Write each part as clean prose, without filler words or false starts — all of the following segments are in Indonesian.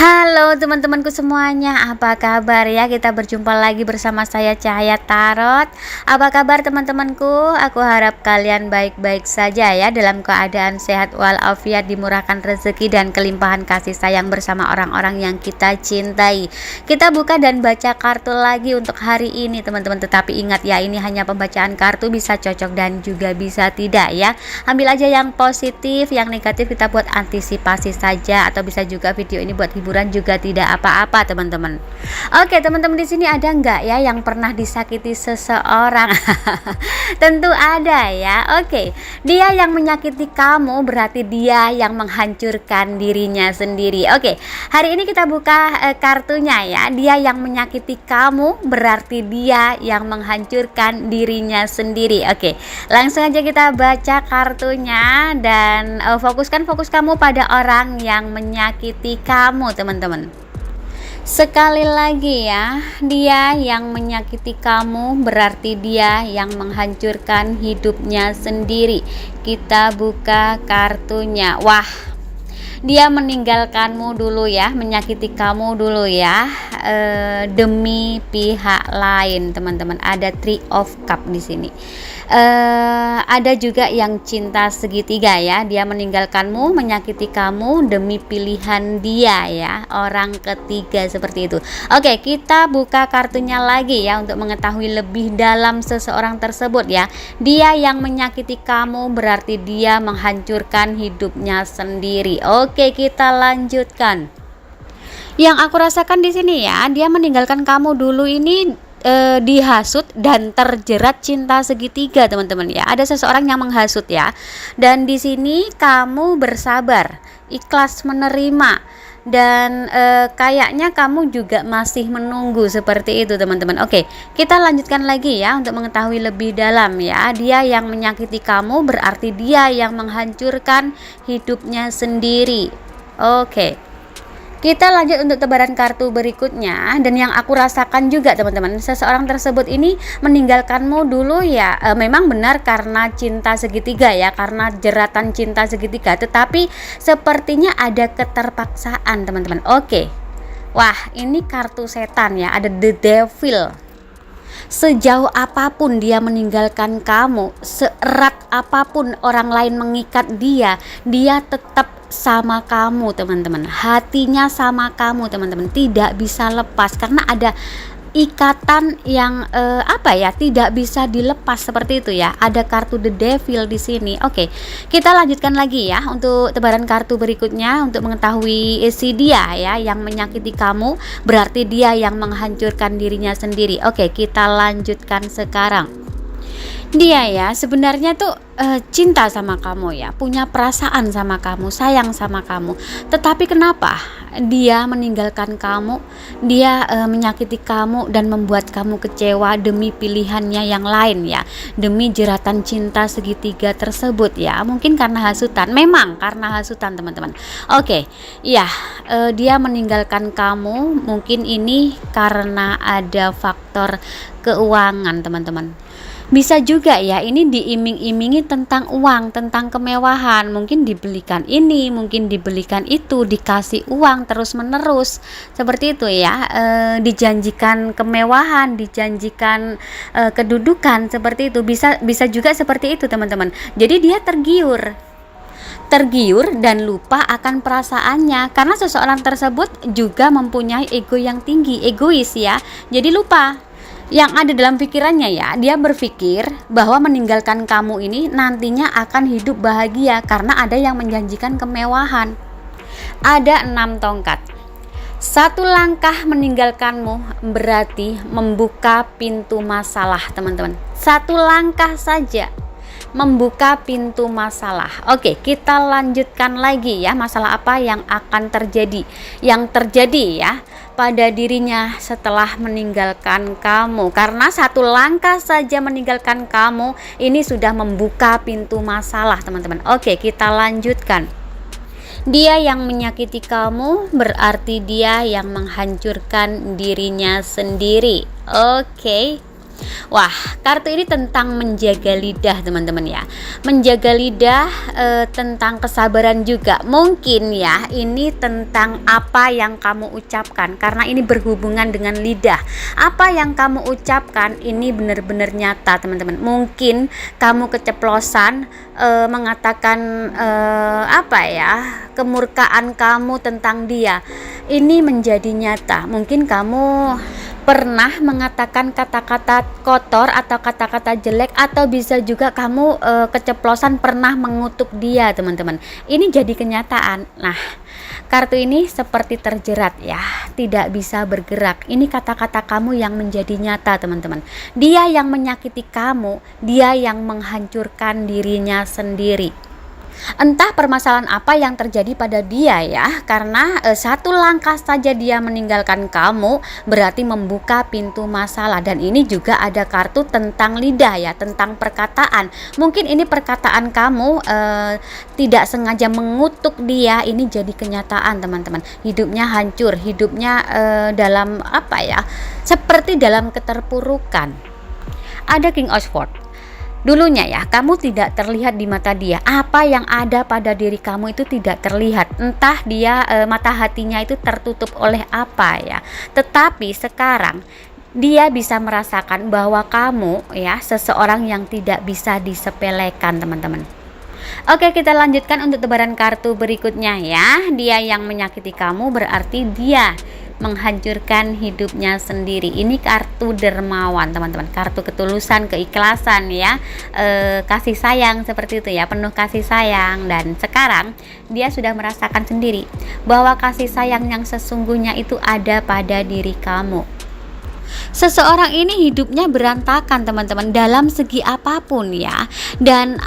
Halo teman-temanku semuanya, apa kabar ya? Kita berjumpa lagi bersama saya Cahaya Tarot. Apa kabar teman-temanku? Aku harap kalian baik-baik saja ya, dalam keadaan sehat walafiat, dimurahkan rezeki dan kelimpahan kasih sayang bersama orang-orang yang kita cintai. Kita buka dan baca kartu lagi untuk hari ini teman-teman. Tetapi ingat ya, ini hanya pembacaan kartu, bisa cocok dan juga bisa tidak ya. Ambil aja yang positif, yang negatif kita buat antisipasi saja, atau bisa juga video ini buat hiburan juga tidak apa-apa teman-teman. Oke teman-teman, di sini ada nggak ya yang pernah disakiti seseorang? Tentu ada ya. Oke, dia yang menyakiti kamu berarti dia yang menghancurkan dirinya sendiri. Oke, hari ini kita buka kartunya ya. Dia yang menyakiti kamu berarti dia yang menghancurkan dirinya sendiri. Oke, langsung aja kita baca kartunya dan fokuskan fokus kamu pada orang yang menyakiti kamu teman-teman. Sekali lagi ya, dia yang menyakiti kamu berarti dia yang menghancurkan hidupnya sendiri. Kita buka kartunya. Wah, dia meninggalkanmu dulu ya, menyakiti kamu dulu ya, demi pihak lain teman-teman. Ada Three of Cup di sini. Ada juga yang cinta segitiga ya, dia meninggalkanmu, menyakiti kamu demi pilihan dia ya, orang ketiga seperti itu. Oke, kita buka kartunya lagi ya untuk mengetahui lebih dalam seseorang tersebut ya. Dia yang menyakiti kamu berarti dia menghancurkan hidupnya sendiri. Oke, kita lanjutkan. Yang aku rasakan di sini ya, dia meninggalkan kamu dulu ini dihasut dan terjerat cinta segitiga teman-teman ya. Ada seseorang yang menghasut ya, dan di sini kamu bersabar, ikhlas menerima, dan kayaknya kamu juga masih menunggu seperti itu teman-teman. Oke, kita lanjutkan lagi ya untuk mengetahui lebih dalam ya. Dia yang menyakiti kamu berarti dia yang menghancurkan hidupnya sendiri. Oke, kita lanjut untuk tebaran kartu berikutnya. Dan yang aku rasakan juga teman-teman, seseorang tersebut ini meninggalkanmu dulu ya, memang benar karena cinta segitiga ya, karena jeratan cinta segitiga, tetapi sepertinya ada keterpaksaan teman-teman. Oke, wah ini kartu setan ya, ada The Devil. Sejauh apapun dia meninggalkan kamu, seerat apapun orang lain mengikat dia tetap sama kamu teman-teman. Hatinya sama kamu teman-teman, tidak bisa lepas karena ada ikatan yang tidak bisa dilepas seperti itu ya. Ada kartu The Devil di sini. Oke, kita lanjutkan lagi ya untuk tebaran kartu berikutnya untuk mengetahui si dia ya yang menyakiti kamu berarti dia yang menghancurkan dirinya sendiri. Oke, kita lanjutkan sekarang. Dia ya sebenarnya tuh cinta sama kamu ya, punya perasaan sama kamu, sayang sama kamu. Tetapi kenapa dia meninggalkan kamu, dia menyakiti kamu dan membuat kamu kecewa demi pilihannya yang lain ya, demi jeratan cinta segitiga tersebut ya. Mungkin karena hasutan, memang karena hasutan teman-teman. Oke, ya dia meninggalkan kamu mungkin ini karena ada faktor keuangan teman-teman. Bisa juga ya, ini diiming-imingi tentang uang, tentang kemewahan. Mungkin dibelikan ini, mungkin dibelikan itu, dikasih uang terus-menerus. Seperti itu ya, dijanjikan kemewahan, dijanjikan kedudukan, seperti itu. Bisa juga seperti itu teman-teman. Jadi dia tergiur dan lupa akan perasaannya, karena seseorang tersebut juga mempunyai ego yang tinggi, egois ya. Jadi lupa yang ada dalam pikirannya ya, dia berpikir bahwa meninggalkan kamu ini nantinya akan hidup bahagia karena ada yang menjanjikan kemewahan. Ada 6 tongkat. Satu langkah meninggalkanmu berarti membuka pintu masalah teman-teman. Satu langkah saja membuka pintu masalah. Oke, kita lanjutkan lagi ya, masalah apa yang akan terjadi. Yang terjadi ya pada dirinya setelah meninggalkan kamu, karena satu langkah saja meninggalkan kamu ini sudah membuka pintu masalah teman-teman. Oke, kita lanjutkan. Dia yang menyakiti kamu berarti dia yang menghancurkan dirinya sendiri. Oke, Wah, kartu ini tentang menjaga lidah teman-teman ya. Menjaga lidah tentang kesabaran juga. Mungkin ya ini tentang apa yang kamu ucapkan, karena ini berhubungan dengan lidah. Apa yang kamu ucapkan ini benar-benar nyata teman-teman. Mungkin kamu keceplosan mengatakan kemurkaan kamu tentang dia. Ini menjadi nyata. Mungkin kamu pernah mengatakan kata-kata kotor atau kata-kata jelek, atau bisa juga kamu keceplosan pernah mengutuk dia teman-teman. Ini jadi kenyataan. Nah, kartu ini seperti terjerat ya, tidak bisa bergerak. Ini kata-kata kamu yang menjadi nyata teman-teman. Dia yang menyakiti kamu, dia yang menghancurkan dirinya sendiri. Entah permasalahan apa yang terjadi pada dia ya, karena satu langkah saja dia meninggalkan kamu berarti membuka pintu masalah. Dan ini juga ada kartu tentang lidah ya, tentang perkataan. Mungkin ini perkataan kamu tidak sengaja mengutuk dia, ini jadi kenyataan teman-teman. Hidupnya hancur, hidupnya dalam seperti dalam keterpurukan. Ada King of Swords. Dulunya ya, kamu tidak terlihat di mata dia. Apa yang ada pada diri kamu itu tidak terlihat. Entah dia mata hatinya itu tertutup oleh apa ya. Tetapi sekarang dia bisa merasakan bahwa kamu ya seseorang yang tidak bisa disepelekan teman-teman. Oke, kita lanjutkan untuk tebaran kartu berikutnya ya. Dia yang menyakiti kamu berarti dia menghancurkan hidupnya sendiri. Ini kartu dermawan teman-teman, kartu ketulusan, keikhlasan ya, kasih sayang seperti itu ya, penuh kasih sayang. Dan sekarang dia sudah merasakan sendiri bahwa kasih sayang yang sesungguhnya itu ada pada diri kamu. Seseorang ini hidupnya berantakan teman-teman, dalam segi apapun ya, dan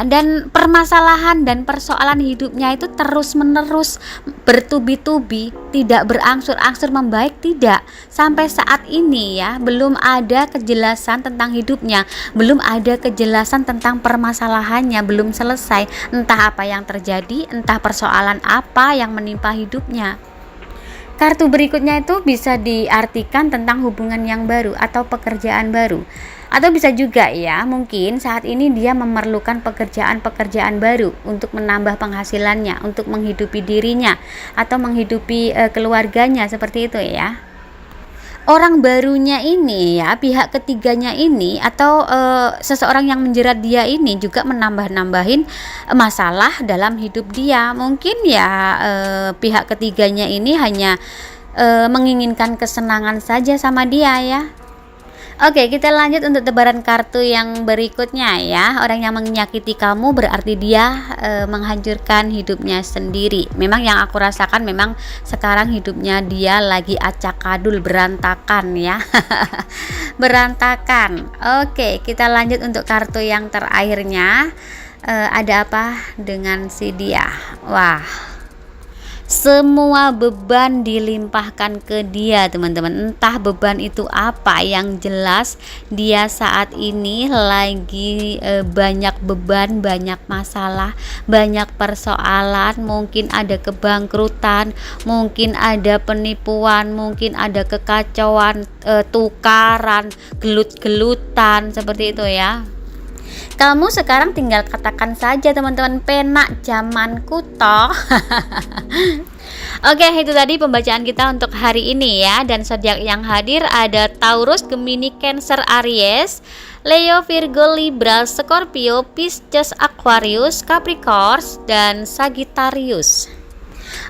dan permasalahan dan persoalan hidupnya itu terus menerus bertubi-tubi, tidak berangsur-angsur membaik, tidak. Sampai saat ini ya belum ada kejelasan tentang hidupnya, belum ada kejelasan tentang permasalahannya, belum selesai. Entah apa yang terjadi, entah persoalan apa yang menimpa hidupnya. Kartu berikutnya itu bisa diartikan tentang hubungan yang baru atau pekerjaan baru. Atau bisa juga ya, mungkin saat ini dia memerlukan pekerjaan-pekerjaan baru untuk menambah penghasilannya, untuk menghidupi dirinya atau menghidupi keluarganya, seperti itu ya. Orang barunya ini ya, pihak ketiganya ini atau seseorang yang menjerat dia ini juga menambah-nambahin masalah dalam hidup dia. Mungkin ya pihak ketiganya ini hanya menginginkan kesenangan saja sama dia ya. Oke, kita lanjut untuk tebaran kartu yang berikutnya ya. Orang yang menyakiti kamu berarti dia menghancurkan hidupnya sendiri. Memang yang aku rasakan memang sekarang hidupnya dia lagi acak-adul, berantakan ya. Berantakan. Oke, kita lanjut untuk kartu yang terakhirnya. Ada apa dengan si dia? Wah, semua beban dilimpahkan ke dia teman-teman. Entah beban itu apa, yang jelas dia saat ini lagi banyak beban, banyak masalah, banyak persoalan. Mungkin ada kebangkrutan, mungkin ada penipuan, mungkin ada kekacauan, tukaran, gelut-gelutan, seperti itu ya. Kamu sekarang tinggal katakan saja teman-teman, penak zamanku toh. Oke, itu tadi pembacaan kita untuk hari ini ya. Dan zodiak yang hadir ada Taurus, Gemini, Cancer, Aries, Leo, Virgo, Libra, Scorpio, Pisces, Aquarius, Capricorn, dan Sagittarius.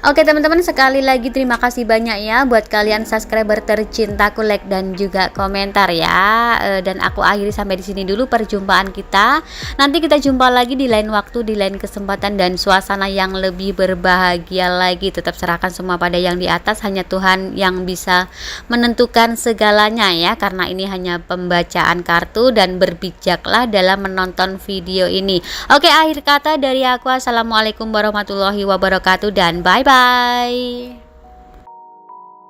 Oke teman-teman, sekali lagi terima kasih banyak ya buat kalian subscriber tercintaku, like dan juga komentar ya. Dan aku akhiri sampai di sini dulu perjumpaan kita. Nanti kita jumpa lagi di lain waktu, di lain kesempatan dan suasana yang lebih berbahagia lagi. Tetap serahkan semua pada yang di atas, hanya Tuhan yang bisa menentukan segalanya ya. Karena ini hanya pembacaan kartu dan berbijaklah dalam menonton video ini. Oke, akhir kata dari aku, assalamualaikum warahmatullahi wabarakatuh dan bye bye.